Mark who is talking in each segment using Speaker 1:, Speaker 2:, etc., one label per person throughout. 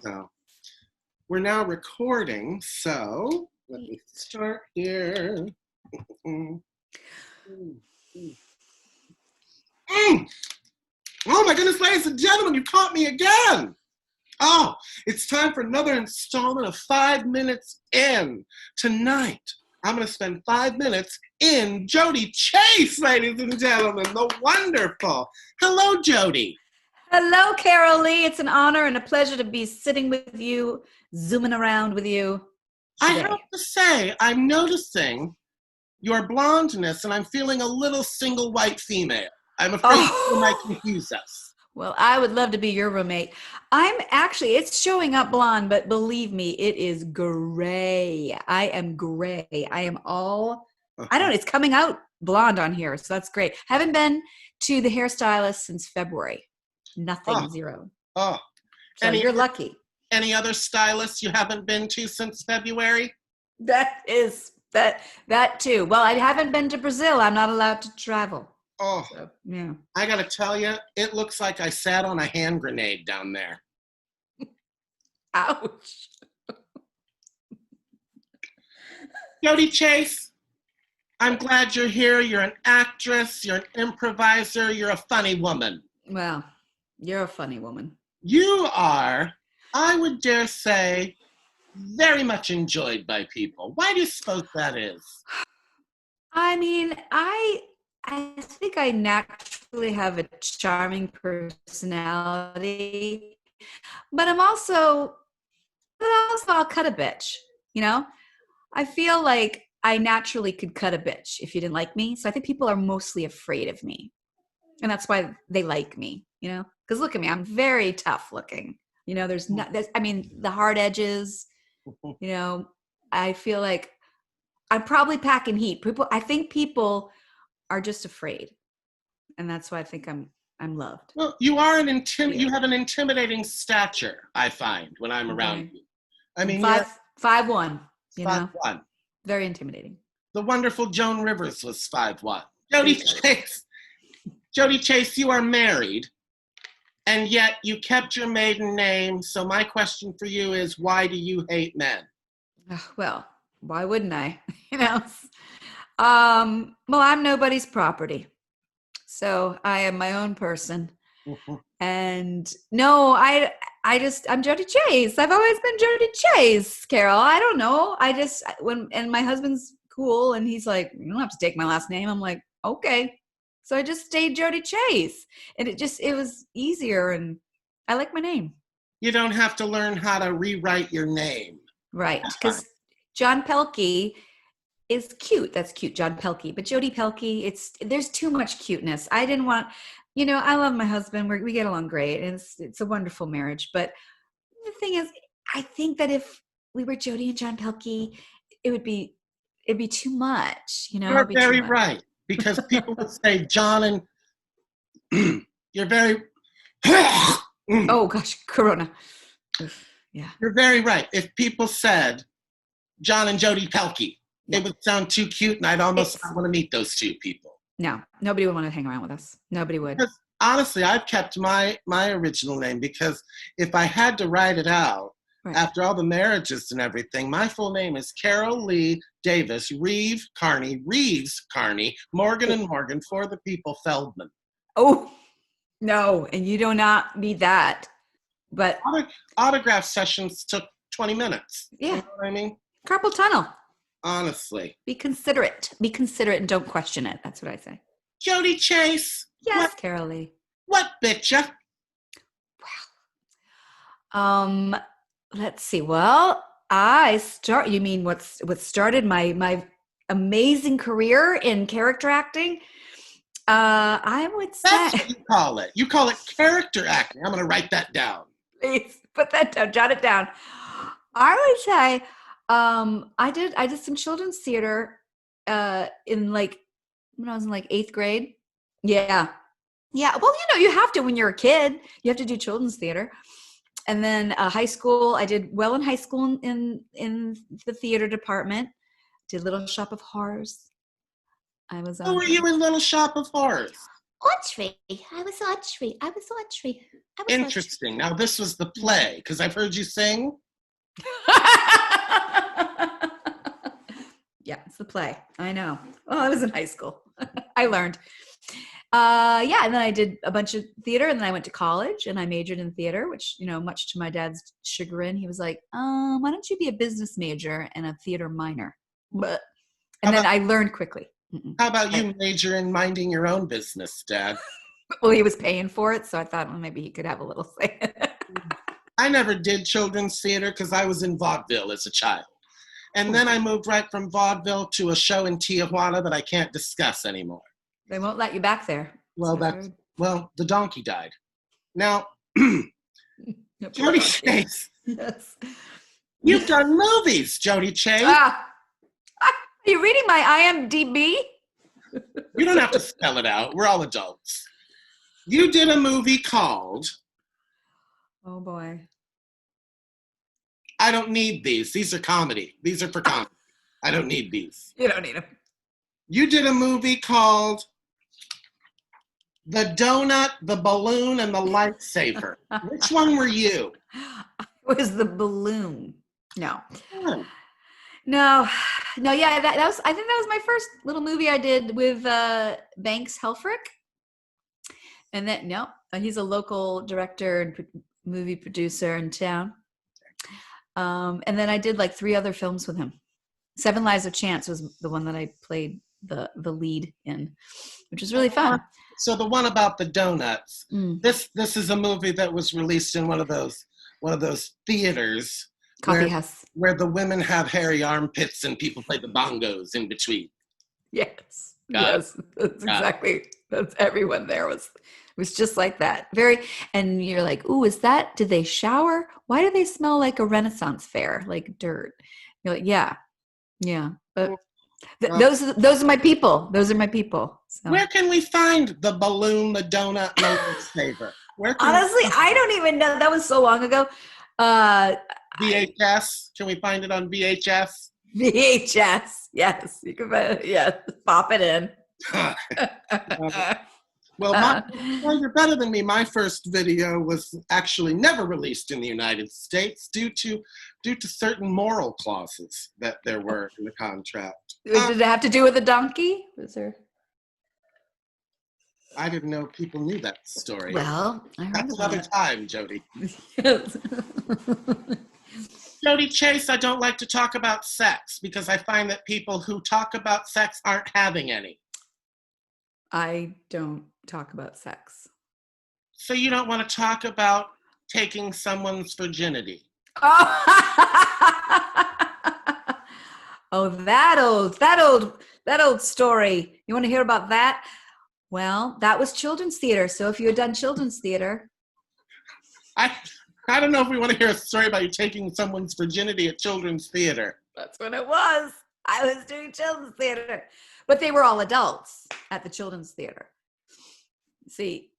Speaker 1: So we're now recording, so let me start here. Mm, mm, mm. Mm. Oh my goodness, ladies and gentlemen, you caught me again. Oh, it's time for another installment of 5 Minutes In. Tonight, I'm going to spend 5 minutes in Jodi Chase, ladies and gentlemen, the wonderful. Hello, Jodi.
Speaker 2: Hello, Carol Lee. It's an honor and a pleasure to be sitting with you, zooming around with you
Speaker 1: I
Speaker 2: today.
Speaker 1: have to say, I'm noticing your blondness, and I'm feeling a little single white female. I'm afraid you might confuse us.
Speaker 2: Well, I would love to be your roommate. It's showing up blonde, but believe me, it is gray. I am gray. I don't know, it's coming out blonde on here, so that's great. Haven't been to the hairstylist since February. Nothing, zero.
Speaker 1: Oh,
Speaker 2: So you're lucky.
Speaker 1: Any other stylists you haven't been to since February?
Speaker 2: That too. Well, I haven't been to Brazil. I'm not allowed to travel.
Speaker 1: Oh,
Speaker 2: so, yeah.
Speaker 1: I gotta tell you, it looks like I sat on a hand grenade down there.
Speaker 2: Ouch.
Speaker 1: Jodi Chase, I'm glad you're here. You're an actress, you're an improviser, you're a funny woman.
Speaker 2: Well, you're a funny woman.
Speaker 1: You are, I would dare say, very much enjoyed by people. Why do you suppose that is?
Speaker 2: I mean, I think I naturally have a charming personality, but I'll cut a bitch, you know? I feel like I naturally could cut a bitch if you didn't like me. So I think people are mostly afraid of me. And that's why they like me, you know? Because look at me, I'm very tough looking. You know, the hard edges, you know, I feel like I'm probably packing heat. I think people are just afraid. And that's why I think I'm loved.
Speaker 1: Well, you have an intimidating stature, I find, when I'm around you. I mean,
Speaker 2: 5'1", you know?
Speaker 1: 5'1".
Speaker 2: Very intimidating.
Speaker 1: The wonderful Joan Rivers was 5'1". Jodi Chase, you are married, and yet you kept your maiden name. So my question for you is, why do you hate men?
Speaker 2: Well, why wouldn't I? You know? Well, I'm nobody's property. So I am my own person. And no, I'm Jodi Chase. I've always been Jodi Chase, Carol. I don't know. And my husband's cool and he's like, you don't have to take my last name. I'm like, okay. So I just stayed Jodi Chase. And it was easier and I like my name.
Speaker 1: You don't have to learn how to rewrite your name.
Speaker 2: Right. Because John Pelkey is cute. That's cute, John Pelkey. But Jodi Pelkey, there's too much cuteness. I didn't want, you know, I love my husband. We get along great. And it's a wonderful marriage. But the thing is, I think that if we were Jodi and John Pelkey, it'd be too much, you know?
Speaker 1: You're very right. Because people would say John and you're very
Speaker 2: oh gosh, Corona. Yeah.
Speaker 1: You're very right. If people said John and Jodi Pelkey, it would sound too cute, and I'd almost not want to meet those two people.
Speaker 2: No, nobody would want to hang around with us. Nobody would.
Speaker 1: Because honestly, I've kept my original name because if I had to write it out, after all the marriages and everything, my full name is Carol Lee Davis Reeves Carney, Morgan and Morgan, for the people, Feldman.
Speaker 2: Oh, no, and you do not need that. But
Speaker 1: autograph sessions took 20 minutes.
Speaker 2: Yeah.
Speaker 1: You know what I mean?
Speaker 2: Carpal tunnel.
Speaker 1: Honestly.
Speaker 2: Be considerate and don't question it. That's what I say.
Speaker 1: Jodi Chase.
Speaker 2: Yes, Carol Lee.
Speaker 1: What bit ya?
Speaker 2: Wow. Let's see. Well, you mean what started my amazing career in character acting? I would say
Speaker 1: that's what you call it. You call it character acting. I'm going to write that down.
Speaker 2: Please put that down. Jot it down. I would say I did some children's theater when I was in 8th grade. Yeah. Well, you know, you have to when you're a kid. You have to do children's theater. And then high school, I did well in high school in the theater department. Did Little Shop of Horrors.
Speaker 1: Who were you in Little Shop of Horrors?
Speaker 2: Audrey. I was Audrey. I was Audrey. I was
Speaker 1: Interesting. Now, this was the play, because I've heard you sing.
Speaker 2: Yeah, it's the play. I know. Oh, I was in high school. I learned. Yeah, and then I did a bunch of theater, and then I went to college, and I majored in theater, which, you know, much to my dad's chagrin, he was like, why don't you be a business major and a theater minor? But and then I learned quickly.
Speaker 1: How about you major in minding your own business, Dad?
Speaker 2: Well, he was paying for it, so I thought, well, maybe he could have a little say.
Speaker 1: I never did children's theater because I was in vaudeville as a child. And then I moved right from vaudeville to a show in Tijuana that I can't discuss anymore.
Speaker 2: They won't let you back there.
Speaker 1: Well, the donkey died. Now, Jodi Chase.
Speaker 2: Yes.
Speaker 1: You've done movies, Jodi Chase.
Speaker 2: Are you reading my IMDb?
Speaker 1: You don't have to spell it out. We're all adults. You did a movie called...
Speaker 2: Oh, boy.
Speaker 1: I don't need these. These are comedy. These are for comedy. I don't need these.
Speaker 2: You don't need them.
Speaker 1: You did a movie called The Donut, the Balloon, and the Lightsaber. Which one were you?
Speaker 2: It was the balloon. No.
Speaker 1: Oh.
Speaker 2: No. Yeah, that was. I think that was my first little movie I did with Banks Helfrich. And then he's a local director and movie producer in town. And then I did like 3 other films with him. 7 Lives of Chance was the one that I played the lead in, which was really fun.
Speaker 1: So the one about the donuts. This is a movie that was released in one of those theaters.
Speaker 2: Coffee house.
Speaker 1: Where the women have hairy armpits and people play the bongos in between.
Speaker 2: Yes. That's exactly. That's everyone there was just like that. And you're like, ooh, did they shower? Why do they smell like a Renaissance fair, like dirt? You're like, yeah. But those are my people. Those are my people. So.
Speaker 1: Where can we find the balloon, the donut, and the lightsaber?
Speaker 2: Honestly, I don't even know. That was so long ago.
Speaker 1: VHS? Can we find it on VHS?
Speaker 2: VHS. Yes, you can find it. Yeah, pop it in.
Speaker 1: Well, you're better than me. My first video was actually never released in the United States due to certain moral clauses that there were in the contract.
Speaker 2: Did it have to do with a donkey? Was there?
Speaker 1: I didn't know people knew that story.
Speaker 2: Well, I heard
Speaker 1: that's another time, Jodi.
Speaker 2: Yes.
Speaker 1: Jodi Chase, I don't like to talk about sex because I find that people who talk about sex aren't having any.
Speaker 2: I don't talk about sex.
Speaker 1: So you don't want to talk about taking someone's virginity?
Speaker 2: Oh, oh, that old story. You want to hear about that? Well, that was children's theater. So if you had done children's theater.
Speaker 1: I don't know if we want to hear a story about you taking someone's virginity at children's theater.
Speaker 2: That's when it was. I was doing children's theater. But they were all adults at the children's theater. See,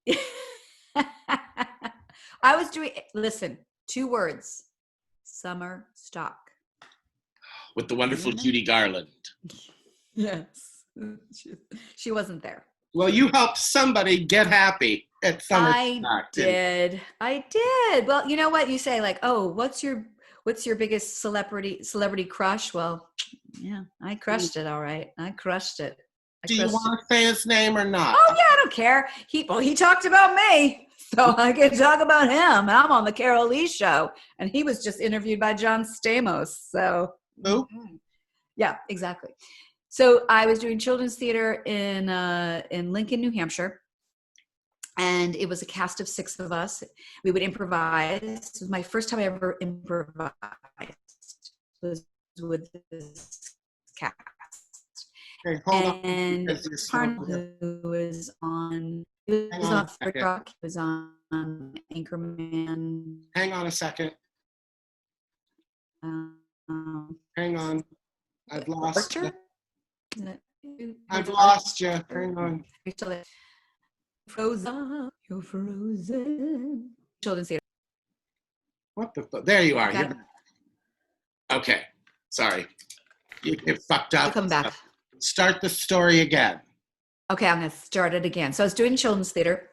Speaker 2: I was doing, listen, 2 words, summer stock.
Speaker 1: With the wonderful Judy Garland.
Speaker 2: Yes. She wasn't there.
Speaker 1: Well, you helped somebody get happy at summer stock.
Speaker 2: I did. Well, you know what? You say like, oh, what's your biggest celebrity crush? Well, yeah, I crushed it. All right. I crushed it.
Speaker 1: Do you want to say his name or not?
Speaker 2: Oh yeah, I don't care. He talked about me, so I can talk about him. I'm on the Carol Lee show, and he was just interviewed by John Stamos. So
Speaker 1: who?
Speaker 2: Yeah, exactly. So I was doing children's theater in Lincoln, New Hampshire, and it was a cast of 6 of us. We would improvise. It was my first time I ever improvised. Was with this cast.
Speaker 1: Okay, hold
Speaker 2: and
Speaker 1: on.
Speaker 2: who was on Third Rock, he was on Anchorman.
Speaker 1: Hang on a second. Hang on. I've lost you. I've lost you. Hang on.
Speaker 2: Frozen. You're frozen. Children's theater.
Speaker 1: What the fuck? There you are. Okay. Sorry. You fucked up.
Speaker 2: I'll come back.
Speaker 1: Start the story again.
Speaker 2: Okay, I'm going to start it again. So I was doing children's theater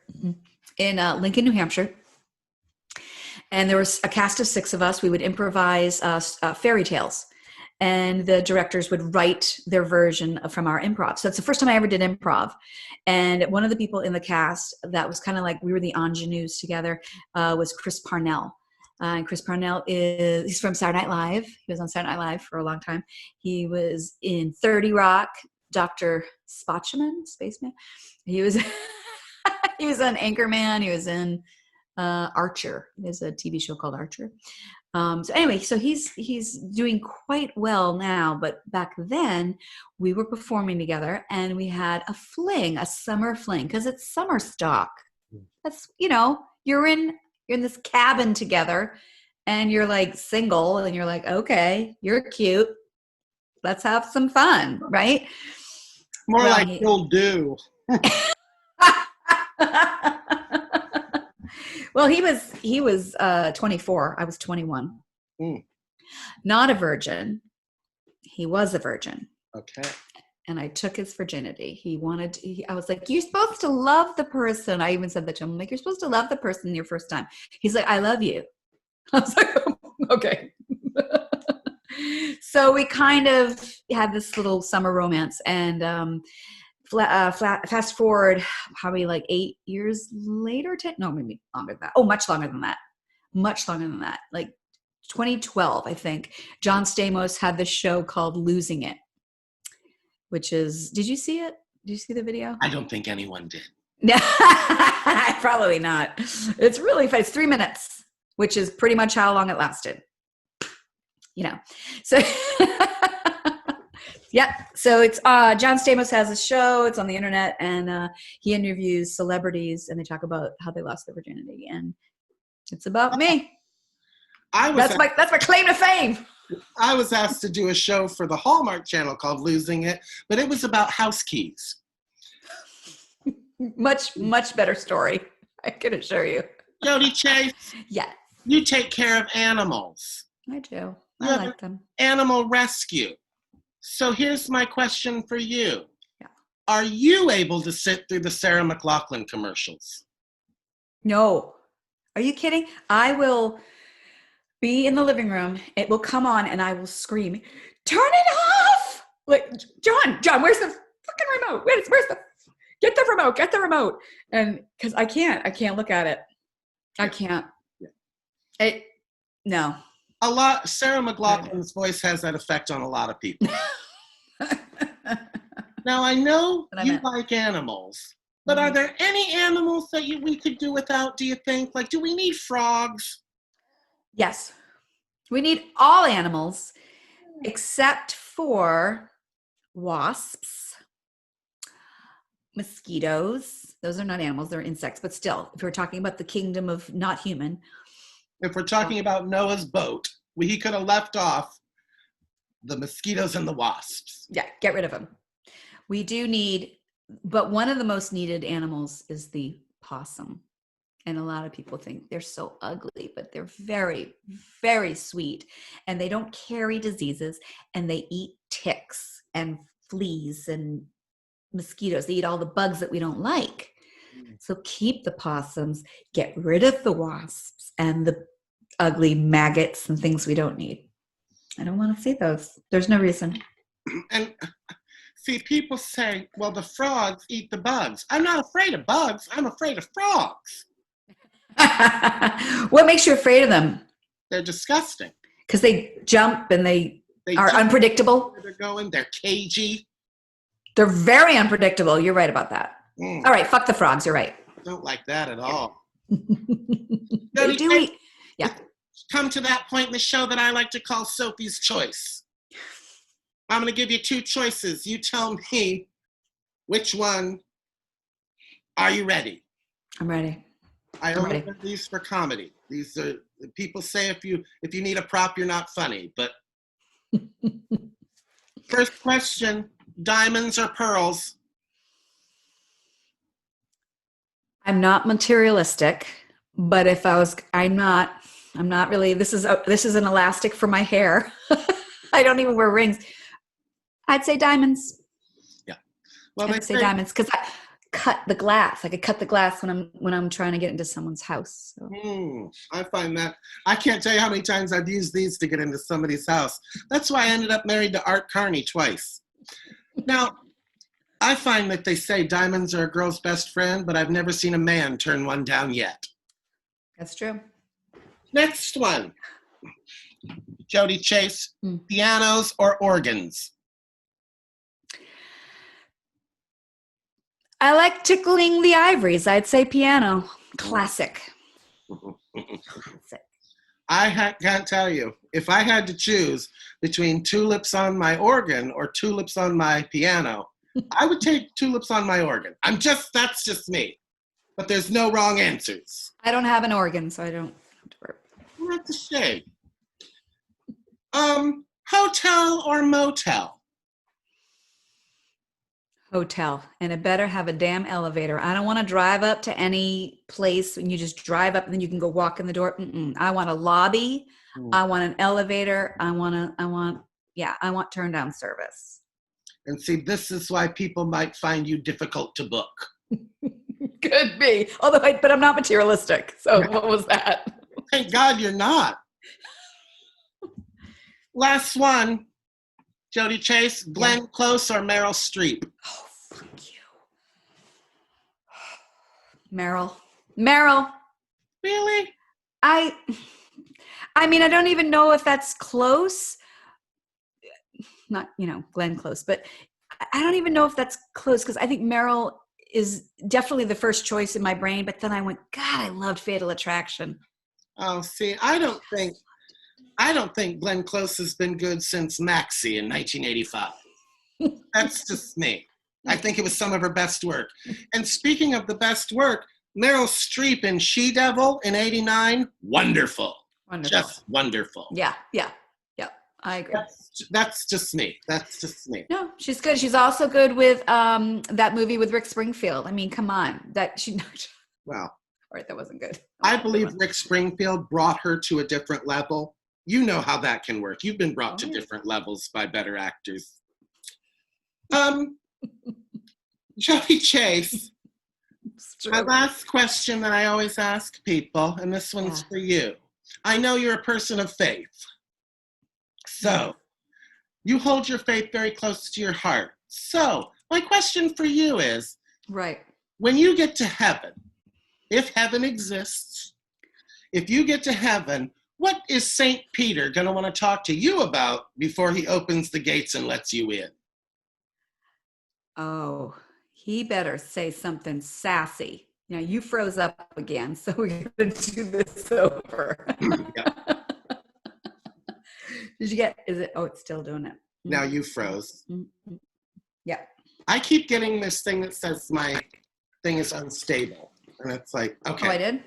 Speaker 2: in Lincoln, New Hampshire. And there was a cast of 6 of us. We would improvise fairy tales. And the directors would write their version from our improv. So it's the first time I ever did improv. And one of the people in the cast that was kind of like we were the ingenues together was Chris Parnell. And Chris Parnell he's from Saturday Night Live. He was on Saturday Night Live for a long time. He was in 30 Rock, Dr. Spaceman. He was he was on Anchorman. He was in Archer. There's a TV show called Archer. So anyway, so he's doing quite well now, but back then we were performing together and we had a summer fling, because it's summer stock. That's, you're in this cabin together and you're like single and you're like, okay, you're cute. Let's have some fun, right?
Speaker 1: More like you'll do.
Speaker 2: Well, he was 24. I was 21. Not a virgin. He was a virgin.
Speaker 1: Okay.
Speaker 2: And I took his virginity. I was like, you're supposed to love the person. I even said that to him. I'm like, you're supposed to love the person your first time. He's like, I love you. I was like, okay. So we kind of had this little summer romance, and fast forward probably like 8 years later, maybe longer than that. Oh, much longer than that. Like 2012, I think. John Stamos had this show called Losing It, which is, did you see it? Did you see the video?
Speaker 1: I don't think anyone did.
Speaker 2: Probably not. It's really fun. It's 3 minutes, which is pretty much how long it lasted. So yeah. So it's John Stamos has a show. It's on the internet, and he interviews celebrities, and they talk about how they lost their virginity, and it's about me. That's my claim to fame.
Speaker 1: I was asked to do a show for the Hallmark Channel called Losing It, but it was about house keys.
Speaker 2: Much better story, I can assure you.
Speaker 1: Jodi Chase.
Speaker 2: Yes.
Speaker 1: You take care of animals.
Speaker 2: I do. I like them.
Speaker 1: Animal rescue. So here's my question for you.
Speaker 2: Yeah.
Speaker 1: Are you able to sit through the Sarah McLachlan commercials?
Speaker 2: No. Are you kidding? I will be in the living room. It will come on and I will scream, turn it off! Like, John, where's the fucking remote? Get the remote. And because I can't look at it. I can't. No.
Speaker 1: Sarah McLachlan's voice has that effect on a lot of people. Now, I know you like animals, but are there any animals that we could do without, do you think? Like, do we need frogs?
Speaker 2: Yes. We need all animals except for wasps, mosquitoes. Those are not animals, they're insects, but still, if we're talking about the kingdom of not human.
Speaker 1: If we're talking about Noah's boat, he could have left off the mosquitoes and the wasps.
Speaker 2: Yeah, get rid of them. We do need, but one of the most needed animals is the possum. And a lot of people think they're so ugly, but they're very, very sweet. And they don't carry diseases, and they eat ticks and fleas and mosquitoes. They eat all the bugs that we don't like. So keep the possums, get rid of the wasps and the ugly maggots and things we don't need. I don't want to see those. There's no reason.
Speaker 1: And see, people say, well, the frogs eat the bugs. I'm not afraid of bugs. I'm afraid of frogs.
Speaker 2: What makes you afraid of them?
Speaker 1: They're disgusting.
Speaker 2: Because they jump and they are unpredictable.
Speaker 1: They're going. They're cagey.
Speaker 2: They're very unpredictable. You're right about that. All right, fuck the frogs. You're right.
Speaker 1: Don't like that at all.
Speaker 2: They do eat. Yeah.
Speaker 1: Come to that point in the show that I like to call Sophie's Choice. I'm going to give you 2 choices. You tell me which one. Are you ready?
Speaker 2: I'm ready.
Speaker 1: I only do these for comedy. These are, people say if you need a prop, you're not funny. But first question, diamonds or pearls?
Speaker 2: I'm not materialistic, but if I'm not really, this is an elastic for my hair. I don't even wear rings. I'd say diamonds.
Speaker 1: Yeah. Well,
Speaker 2: And
Speaker 1: they
Speaker 2: I say
Speaker 1: say,
Speaker 2: diamonds because I cut the glass. I could cut the glass when I'm trying to get into someone's house. So.
Speaker 1: I find that, I can't tell you how many times I've used these to get into somebody's house. That's why I ended up married to Art Carney twice. Now, I find that they say diamonds are a girl's best friend, but I've never seen a man turn one down yet.
Speaker 2: That's true.
Speaker 1: Next one. Jodi Chase, pianos or organs?
Speaker 2: I like tickling the ivories. I'd say piano. Classic. Classic.
Speaker 1: Can't tell you. If I had to choose between tulips on my organ or tulips on my piano, I would take tulips on my organ. That's just me. But there's no wrong answers.
Speaker 2: I don't have an organ, so I don't have to worry.
Speaker 1: Well, that's a shame. Hotel or motel?
Speaker 2: Hotel, and it better have a damn elevator. I don't want to drive up to any place and you just drive up and then you can go walk in the door. I want a lobby. I want an elevator. I want turn down service.
Speaker 1: And see, this is why people might find you difficult to book.
Speaker 2: Could be, but I'm not materialistic. So what was that?
Speaker 1: Thank God you're not. Last one. Jodi Chase, Glenn Close or Meryl Streep?
Speaker 2: Oh, fuck you. Meryl.
Speaker 1: Really?
Speaker 2: I mean, I don't even know if that's close. Not, Glenn Close, but I don't even know if that's close because I think Meryl is definitely the first choice in my brain. But then I went, God, I loved Fatal Attraction.
Speaker 1: Oh, see, I don't think Glenn Close has been good since Maxie in 1985. That's just me. I think it was some of her best work. And speaking of the best work, Meryl Streep in She-Devil in 89, wonderful. Just wonderful.
Speaker 2: Yeah, I agree.
Speaker 1: That's just me.
Speaker 2: No, she's good. She's also good with that movie with Rick Springfield. I mean, come on.
Speaker 1: Well,
Speaker 2: all right, that wasn't good.
Speaker 1: I believe Rick Springfield brought her to a different level. You know how that can work. You've been brought to different levels by better actors. Jodi Chase, my last question that I always ask people, and this one's for you. I know you're a person of faith. So, you hold your faith very close to your heart. So, my question for you is, when you get to heaven, if heaven exists, if you get to heaven, what is St. Peter going to want to talk to you about before he opens the gates and lets you in?
Speaker 2: Oh, he better say something sassy. You froze up again, so we're going to do this over. Did you get, it's still doing it.
Speaker 1: Now you froze.
Speaker 2: Yeah.
Speaker 1: I keep getting this thing that says my thing is unstable. And it's like, okay.
Speaker 2: Oh, I did?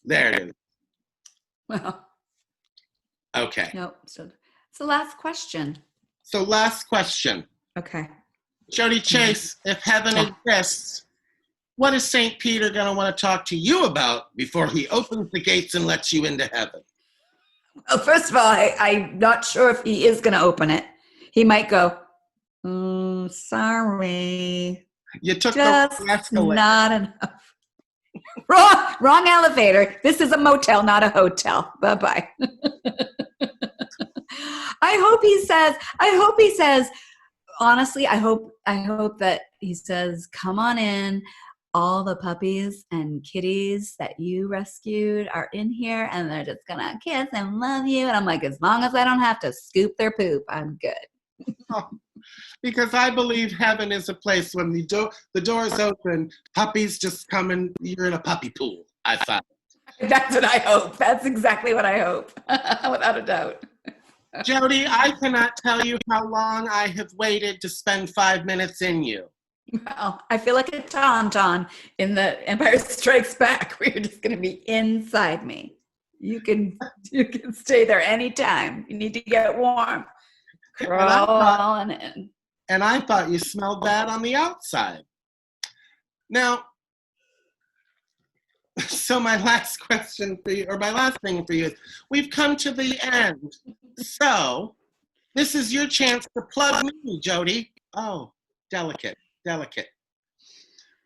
Speaker 1: There it is.
Speaker 2: Well.
Speaker 1: Okay.
Speaker 2: No, so it's the last question.
Speaker 1: So last question.
Speaker 2: Okay.
Speaker 1: Jodi Chase, if heaven exists, what is St. Peter going to want to talk to you about before he opens the gates and lets you into heaven?
Speaker 2: Well, first of all, I'm not sure if he is going to open it. He might go, sorry.
Speaker 1: You took
Speaker 2: just
Speaker 1: the escalator.
Speaker 2: Not enough. Wrong elevator. This is a motel, not a hotel. Bye-bye. I hope he says, honestly, I hope that he says, come on in. All the puppies and kitties that you rescued are in here and they're just gonna kiss and love you. And I'm like, as long as I don't have to scoop their poop, I'm good.
Speaker 1: Because I believe heaven is a place when the doors open, puppies just come and you're in a puppy pool. I found.
Speaker 2: That's what I hope. That's exactly what I hope. Without a doubt.
Speaker 1: Jodi, I cannot tell you how long I have waited to spend 5 minutes in you.
Speaker 2: Well, I feel like a tauntaun in the Empire Strikes Back where you're just going to be inside me. You can stay there anytime. You need to get warm. Crawling in.
Speaker 1: And I thought you smelled bad on the outside. Now, so my last question for you, or my last thing for you is, we've come to the end. So, this is your chance to plug me, Jodi. Oh, delicate, delicate.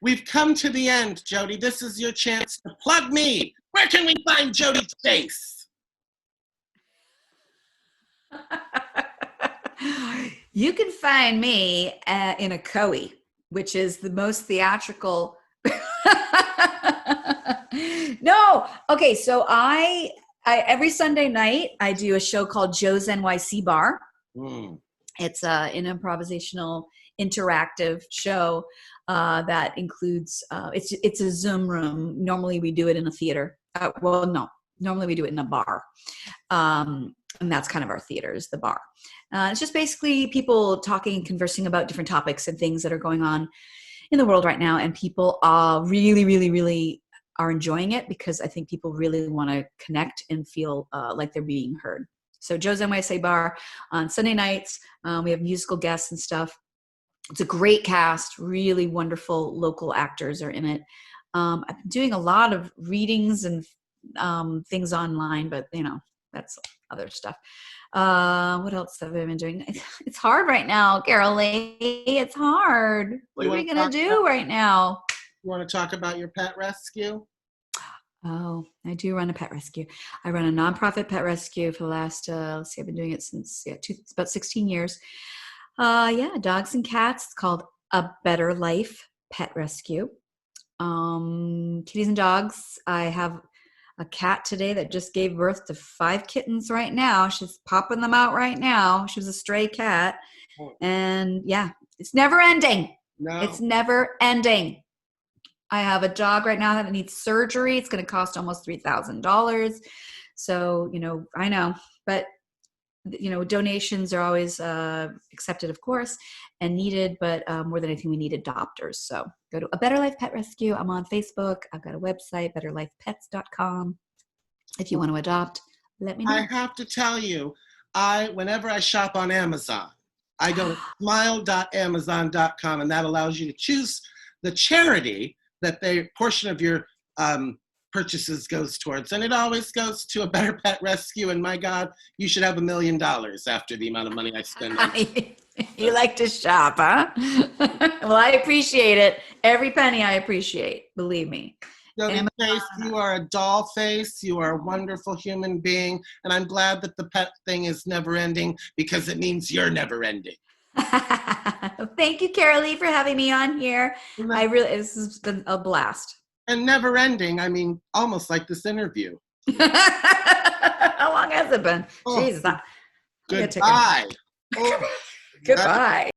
Speaker 1: We've come to the end, Jodi. This is your chance to plug me. Where can we find Jodi Chase?
Speaker 2: You can find me in a Coe, which is the most theatrical. No. Okay. So I every Sunday night, I do a show called Joe's NYC Bar. It's an improvisational, interactive show that includes, it's a Zoom room. Normally we do it in a theater. Normally we do it in a bar. And that's kind of our theater, is the bar. It's just basically people talking and conversing about different topics and things that are going on in the world right now. And people really, really, really are enjoying it, because I think people really want to connect and feel like they're being heard. So Joe's NYC Bar on Sunday nights. We have musical guests and stuff. It's a great cast. Really wonderful local actors are in it. I've been doing a lot of readings and things online, but that's other stuff. What else have I been doing? It's hard right now, Carolee. It's hard. What are we going to do right now?
Speaker 1: You want to talk about your pet rescue?
Speaker 2: Oh, I do run a pet rescue. I run a nonprofit pet rescue for the last, I've been doing it since, it's about 16 years. Dogs and cats. It's called A Better Life Pet Rescue. Kitties and dogs. I have a cat today that just gave birth to 5 kittens right now. She's popping them out right now. She was a stray cat. And it's never ending.
Speaker 1: No.
Speaker 2: It's never ending. I have a dog right now that needs surgery. It's going to cost almost $3,000. So, I know, but donations are always accepted, of course, and needed, but more than anything, we need adopters. So go to A Better Life Pet Rescue. I'm on Facebook. I've got a website, betterlifepets.com. If you want to adopt, let me know.
Speaker 1: I have to tell you, whenever I shop on Amazon, I go to smile.amazon.com, and that allows you to choose the charity that the portion of your purchases goes towards, and it always goes to A Better Pet Rescue. And my God, you should have $1 million after the amount of money I spend on it.
Speaker 2: You like to shop, huh? Well, I appreciate it. Every penny I appreciate, believe me.
Speaker 1: Jodi Chase, you are a doll face. You are a wonderful human being, and I'm glad that the pet thing is never ending, because it means you're never ending.
Speaker 2: Thank you, Carolee, for having me on here. This has been a blast.
Speaker 1: And never ending, I mean, almost like this interview.
Speaker 2: How long has it been? Jesus.
Speaker 1: Goodbye.
Speaker 2: Goodbye.